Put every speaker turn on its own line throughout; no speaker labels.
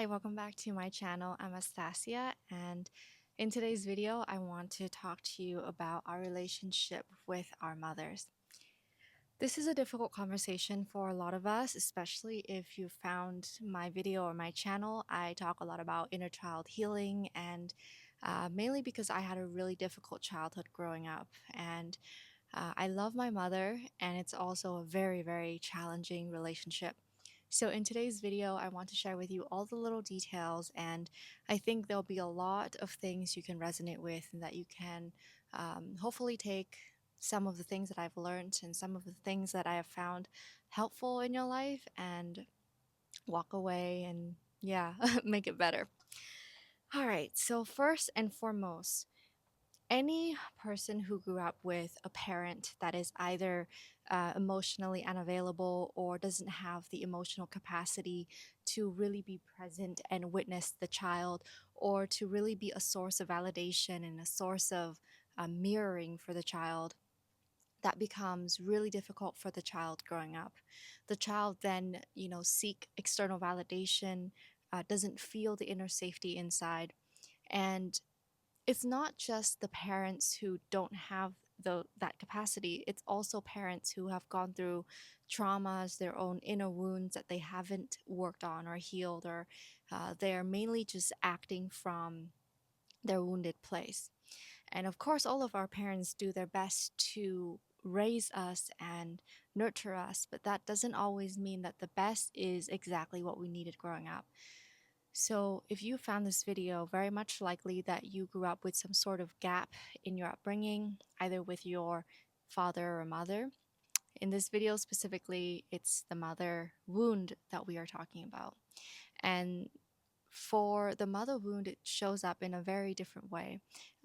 Hi, welcome back to my channel. I'm Astasia, and in today's video, I want to talk to you about our relationship with our mothers. This is a difficult conversation for a lot of us, especially if you found my video or my channel. I talk a lot about inner child healing, and mainly because I had a really difficult childhood growing up. And I love my mother, and it's also a very, very challenging relationship. So, in today's video, I want to share with you all the little details, and I think there'll be a lot of things you can resonate with and that you can hopefully take some of the things that I've learned and some of the things that I have found helpful in your life and walk away and, yeah, make it better. All right, so first and foremost, any person who grew up with a parent that is either emotionally unavailable or doesn't have the emotional capacity to really be present and witness the child, or to really be a source of validation and a source of mirroring for the child, that becomes really difficult for the child growing up. The child then, seek external validation, doesn't feel the inner safety inside, and it's not just the parents who don't have that capacity. It's also parents who have gone through traumas, their own inner wounds that they haven't worked on or healed, or they're mainly just acting from their wounded place. And of course, all of our parents do their best to raise us and nurture us, but that doesn't always mean that the best is exactly what we needed growing up. So, if you found this video, very much likely that you grew up with some sort of gap in your upbringing, either with your father or mother. In this video specifically, it's the mother wound that we are talking about. And for the mother wound, it shows up in a very different way.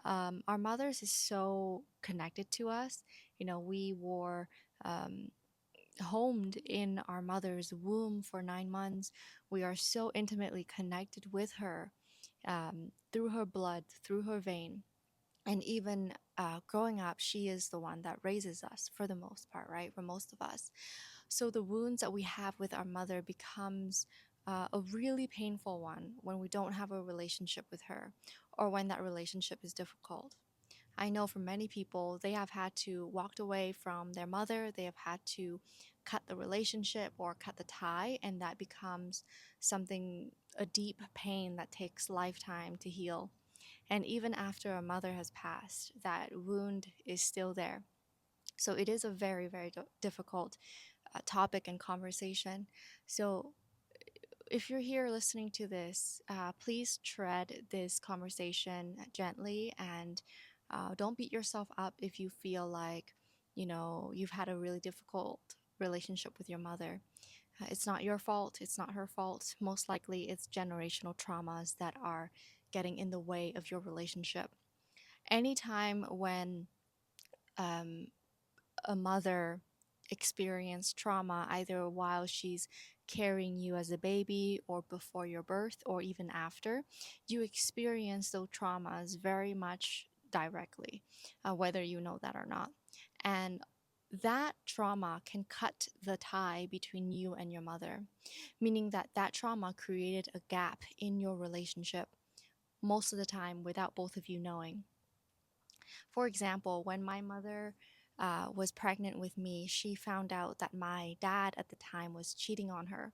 Our mothers is so connected to us. We were um, homed in our mother's womb for 9 months. We are so intimately connected with her, through her blood, through her vein. And even growing up, she is the one that raises us for the most part, right? For most of us. So the wounds that we have with our mother becomes a really painful one when we don't have a relationship with her, or when that relationship is difficult. I know for many people, they have had to walk away from their mother, they have had to cut the relationship or cut the tie, and that becomes something, a deep pain that takes lifetime to heal. And even after a mother has passed, that wound is still there. So it is a very, very difficult topic and conversation. So if you're here listening to this, please tread this conversation gently, and don't beat yourself up if you feel like, you've had a really difficult relationship with your mother. It's not your fault, it's not her fault. Most likely, it's generational traumas that are getting in the way of your relationship. Anytime when um, a mother experienced trauma, either while she's carrying you as a baby, or before your birth, or even after, you experience those traumas very much directly, whether you know that or not. And that trauma can cut the tie between you and your mother, meaning that that trauma created a gap in your relationship, most of the time without both of you knowing. For example, when my mother was pregnant with me, she found out that my dad at the time was cheating on her.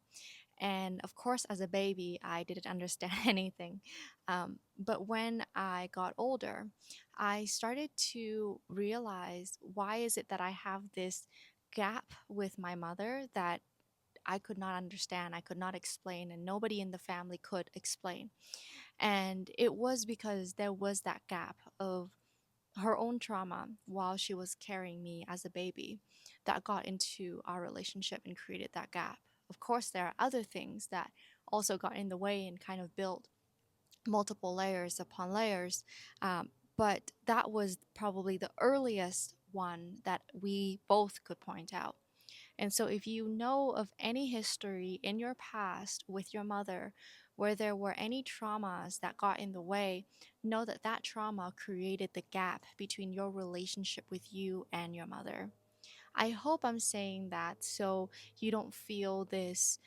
And of course, as a baby, I didn't understand anything. But when I got older, I started to realize, why is it that I have this gap with my mother that I could not understand, I could not explain, and nobody in the family could explain. And it was because there was that gap of her own trauma while she was carrying me as a baby that got into our relationship and created that gap. Of course, there are other things that also got in the way and kind of built multiple layers upon layers. But that was probably the earliest one that we both could point out. And so, if you know of any history in your past with your mother where there were any traumas that got in the way, know that that trauma created the gap between your relationship with you and your mother. I hope I'm saying that so you don't feel this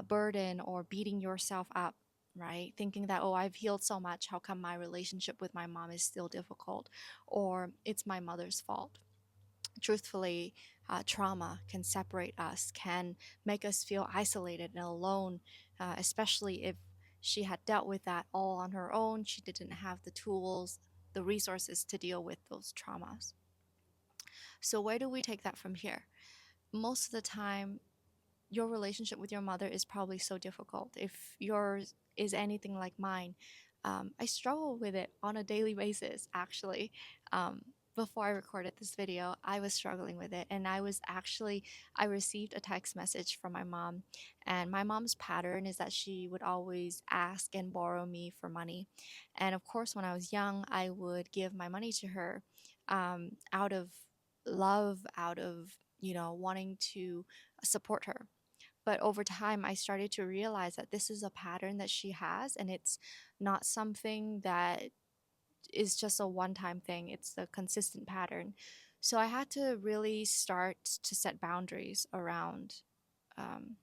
burden or beating yourself up right? Thinking that, oh, I've healed so much. How come my relationship with my mom is still difficult? Or it's my mother's fault. Truthfully, trauma can separate us, can make us feel isolated and alone, especially if she had dealt with that all on her own. She didn't have the tools, the resources to deal with those traumas. So, where do we take that from here? Most of the time, your relationship with your mother is probably so difficult. If yours is anything like mine, I struggle with it on a daily basis, actually. Before I recorded this video, I was struggling with it. And I received a text message from my mom. And my mom's pattern is that she would always ask and borrow me for money. And of course, when I was young, I would give my money to her out of love, out of, wanting to support her. But over time, I started to realize that this is a pattern that she has, and it's not something that is just a one time thing, it's a consistent pattern. So I had to really start to set boundaries around um,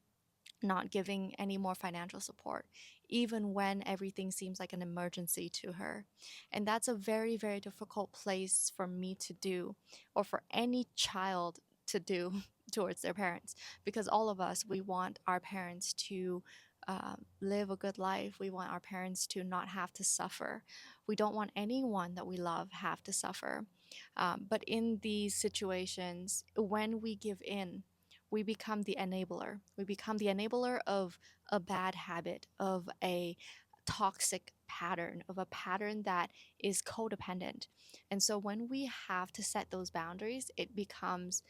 not giving any more financial support, even when everything seems like an emergency to her. And that's a very, very difficult place for me to do, or for any child to do towards their parents, because all of us, we want our parents to live a good life. We want our parents to not have to suffer. We don't want anyone that we love have to suffer. But in these situations, when we give in, we become the enabler. We become the enabler of a bad habit, of a toxic pattern, of a pattern that is codependent. And so when we have to set those boundaries, it becomes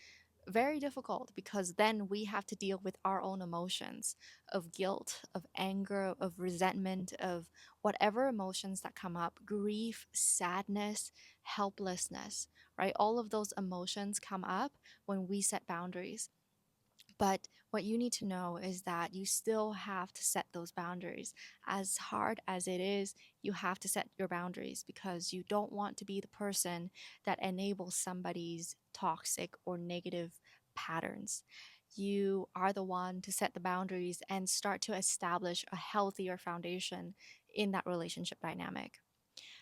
very difficult, because then we have to deal with our own emotions of guilt, of anger, of resentment, of whatever emotions that come up, grief, sadness, helplessness, right? All of those emotions come up when we set boundaries. But what you need to know is that you still have to set those boundaries. As hard as it is, you have to set your boundaries, because you don't want to be the person that enables somebody's toxic or negative patterns. You are the one to set the boundaries and start to establish a healthier foundation in that relationship dynamic.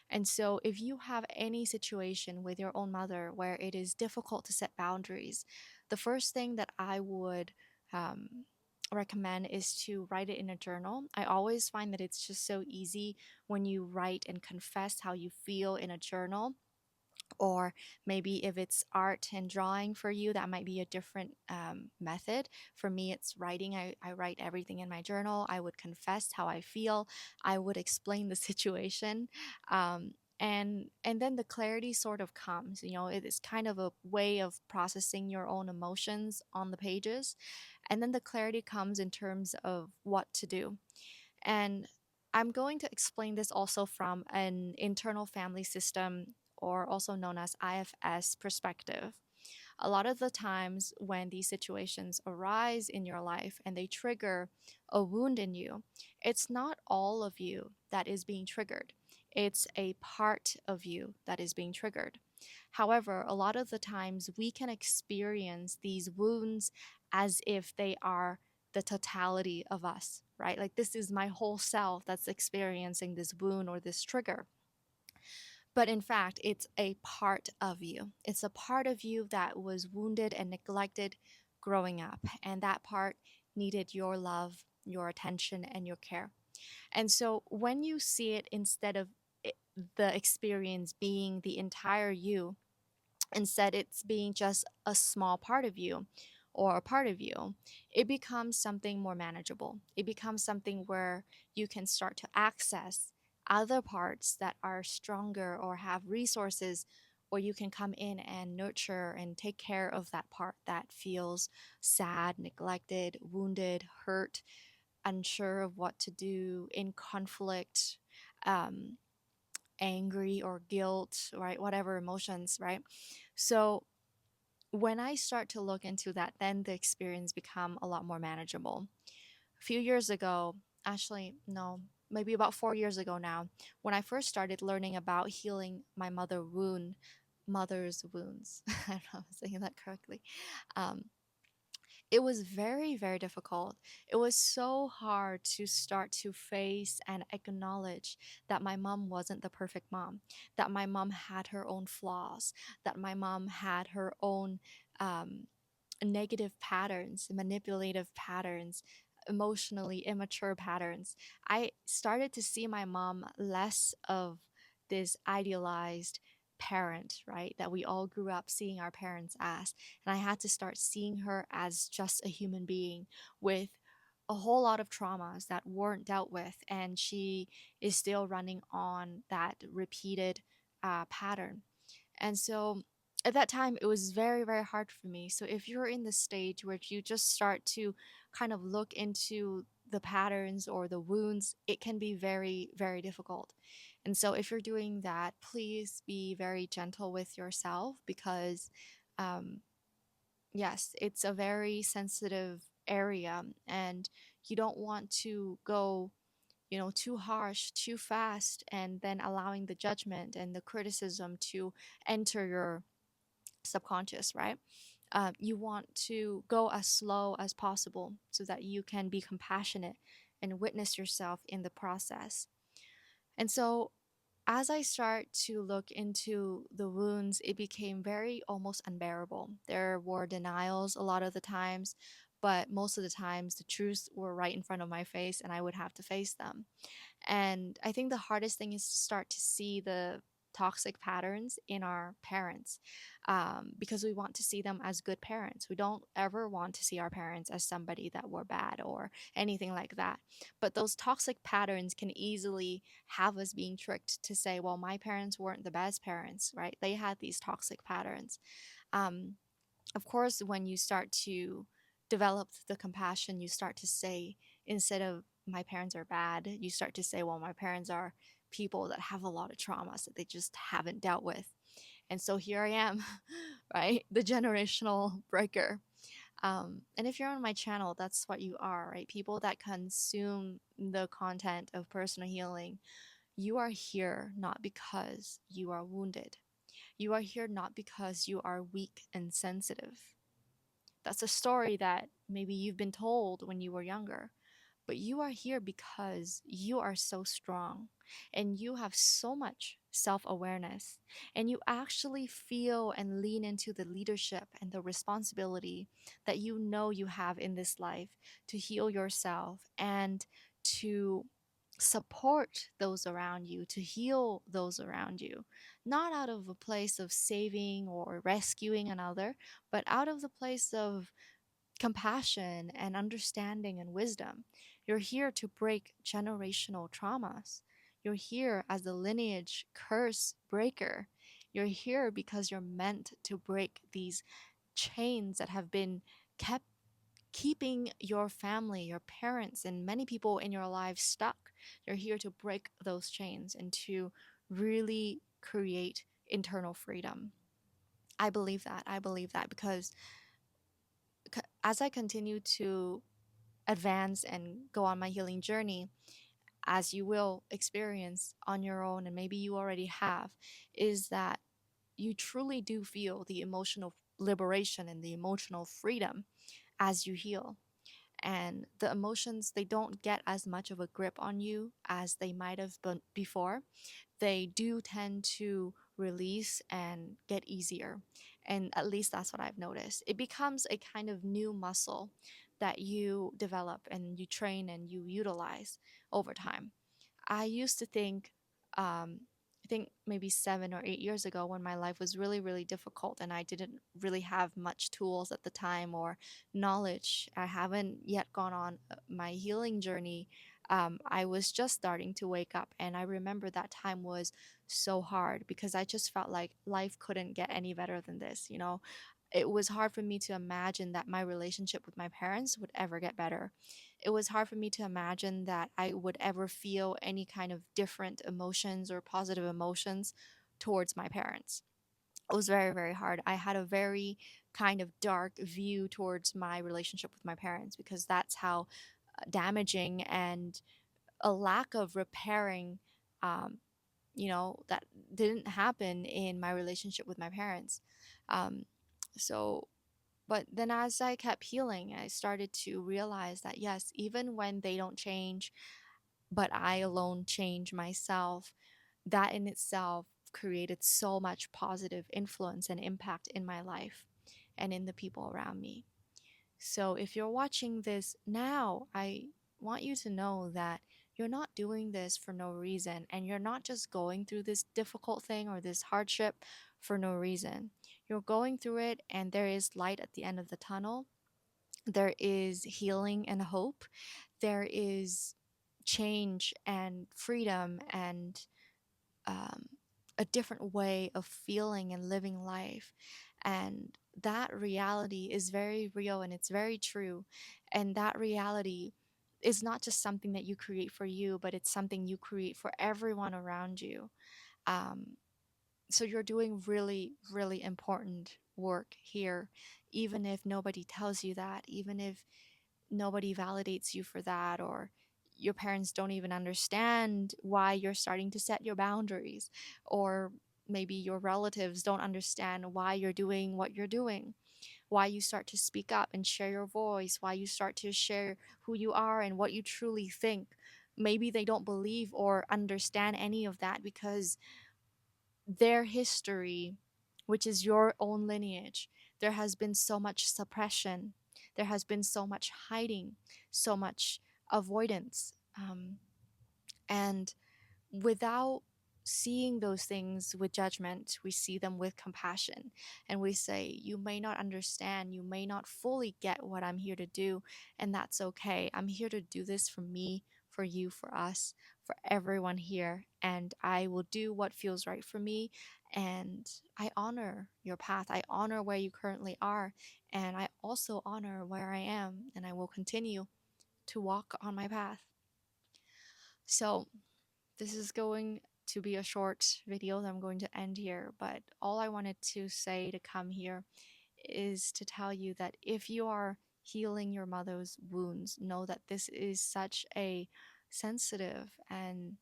And so, if you have any situation with your own mother where it is difficult to set boundaries, the first thing that I would um, recommend is to write it in a journal. I always find that it's just so easy when you write and confess how you feel in a journal. Or maybe if it's art and drawing for you, that might be a different method. For me, it's writing. I write everything in my journal. I would confess how I feel. I would explain the situation. And then the clarity sort of comes. It is kind of a way of processing your own emotions on the pages. And then the clarity comes in terms of what to do. And I'm going to explain this also from an internal family system, or also known as IFS perspective. A lot of the times when these situations arise in your life and they trigger a wound in you, it's not all of you that is being triggered. It's a part of you that is being triggered. However, a lot of the times we can experience these wounds as if they are the totality of us, right? Like, this is my whole self that's experiencing this wound or this trigger. But in fact, it's a part of you. It's a part of you that was wounded and neglected growing up. And that part needed your love, your attention, and your care. And so when you see it, instead of the experience being the entire you, instead it's being just a small part of you or a part of you, it becomes something more manageable. It becomes something where you can start to access other parts that are stronger or have resources, or you can come in and nurture and take care of that part that feels sad, neglected, wounded, hurt, unsure of what to do, in conflict, um, angry or guilt, right? Whatever emotions, right? So when I start to look into that, then the experience become a lot more manageable. A few years ago, actually, no, maybe about 4 years ago now, when I first started learning about healing my mother's wounds, I don't know if I'm saying that correctly. Um, It was very, very difficult. It was so hard to start to face and acknowledge that my mom wasn't the perfect mom, that my mom had her own flaws, that my mom had her own um, negative patterns, manipulative patterns, emotionally immature patterns. I started to see my mom less of this idealized parent, right? That we all grew up seeing our parents as. And I had to start seeing her as just a human being with a whole lot of traumas that weren't dealt with. And she is still running on that repeated pattern. And so at that time, it was very, very hard for me. So if you're in the stage where you just start to kind of look into the patterns or the wounds, it can be very, very difficult. And so if you're doing that, please be very gentle with yourself because, um, yes, it's a very sensitive area and you don't want to go too harsh, too fast, and then allowing the judgment and the criticism to enter your subconscious, right? You want to go as slow as possible so that you can be compassionate and witness yourself in the process. And so, as I start to look into the wounds, it became very almost unbearable. There were denials a lot of the times, but most of the times the truths were right in front of my face and I would have to face them. And I think the hardest thing is to start to see the toxic patterns in our parents because we want to see them as good parents. We don't ever want to see our parents as somebody that were bad or anything like that. But those toxic patterns can easily have us being tricked to say, well, my parents weren't the best parents, right? They had these toxic patterns. Um, of course, when you start to develop the compassion, you start to say, instead of my parents are bad, you start to say, well, my parents are people that have a lot of traumas that they just haven't dealt with. And so here I am, right? The generational breaker. And if you're on my channel, that's what you are, right? People that consume the content of personal healing. You are here not because you are wounded. You are here not because you are weak and sensitive. That's a story that maybe you've been told when you were younger. But you are here because you are so strong and you have so much self awareness. And you actually feel and lean into the leadership and the responsibility that you know you have in this life to heal yourself and to support those around you, to heal those around you, not out of a place of saving or rescuing another, but out of the place of compassion and understanding and wisdom. You're here to break generational traumas. You're here as a lineage curse breaker. You're here because you're meant to break these chains that have been kept keeping your family, your parents, and many people in your life stuck. You're here to break those chains and to really create internal freedom. I believe that. I believe that because as I continue to advance and go on my healing journey, as you will experience on your own, and maybe you already have, is that you truly do feel the emotional liberation and the emotional freedom as you heal. And the emotions, they don't get as much of a grip on you as they might have been before. They do tend to release and get easier. And at least that's what I've noticed. It becomes a kind of new muscle that you develop and you train and you utilize over time. I used to think, I think maybe 7 or 8 years ago when my life was really, really difficult and I didn't really have much tools at the time or knowledge. I haven't yet gone on my healing journey. I was just starting to wake up. And I remember that time was so hard because I just felt like life couldn't get any better than this. It was hard for me to imagine that my relationship with my parents would ever get better. It was hard for me to imagine that I would ever feel any kind of different emotions or positive emotions towards my parents. It was very, very hard. I had a very kind of dark view towards my relationship with my parents because that's how damaging and a lack of repairing, um, that didn't happen in my relationship with my parents. Um, so But then as I kept healing, I started to realize that yes, even when they don't change, but I alone change myself, that in itself created so much positive influence and impact in my life and in the people around me. So if you're watching this now, I want you to know that you're not doing this for no reason, and you're not just going through this difficult thing or this hardship for no reason. You're going through it, and there is light at the end of the tunnel. There is healing and hope. There is change and freedom and um, a different way of feeling and living life. And that reality is very real and it's very true. And that reality is not just something that you create for you, but it's something you create for everyone around you. Um, so you're doing really, really important work here, even if nobody tells you that, even if nobody validates you for that, or your parents don't even understand why you're starting to set your boundaries, or maybe your relatives don't understand why you're doing what you're doing, why you start to speak up and share your voice, why you start to share who you are and what you truly think. Maybe they don't believe or understand any of that because their history, which is your own lineage, there has been so much suppression, there has been so much hiding, so much avoidance. And without seeing those things with judgment, we see them with compassion. And we say, you may not understand, you may not fully get what I'm here to do, and that's okay. I'm here to do this for me, for you, for us, for everyone here. And I will do what feels right for me. And I honor your path. I honor where you currently are. And I also honor where I am. And I will continue to walk on my path. So, this is going to be a short video that I'm going to end here, but all I wanted to say to come here is to tell you that if you are healing your mother's wounds, know that this is such a sensitive and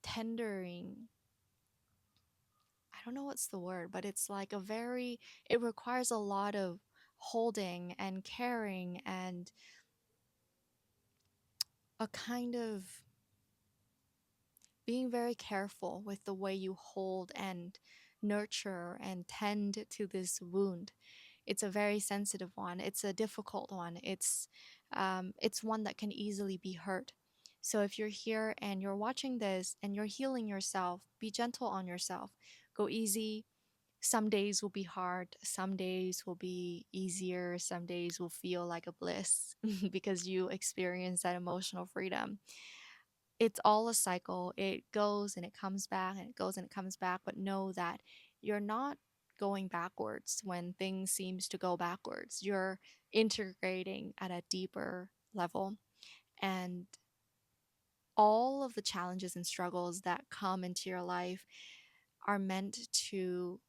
tendering, I don't know what's the word, but it's like a very, it requires a lot of holding and caring and a kind of being very careful with the way you hold and nurture and tend to this wound. It's a very sensitive one. It's a difficult one. It's one that can easily be hurt. So if you're here and you're watching this and you're healing yourself, be gentle on yourself. Go easy. Some days will be hard. Some days will be easier. Some days will feel like a bliss because you experience that emotional freedom. It's all a cycle. It goes and it comes back and it goes and it comes back, but know that you're not going backwards when things seems to go backwards. You're integrating at a deeper level, and all of the challenges and struggles that come into your life are meant to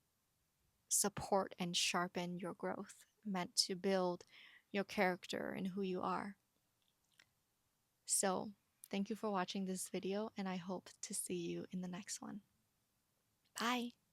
support and sharpen your growth, meant to build your character and who you are. So, thank you for watching this video, and I hope to see you in the next one. Bye.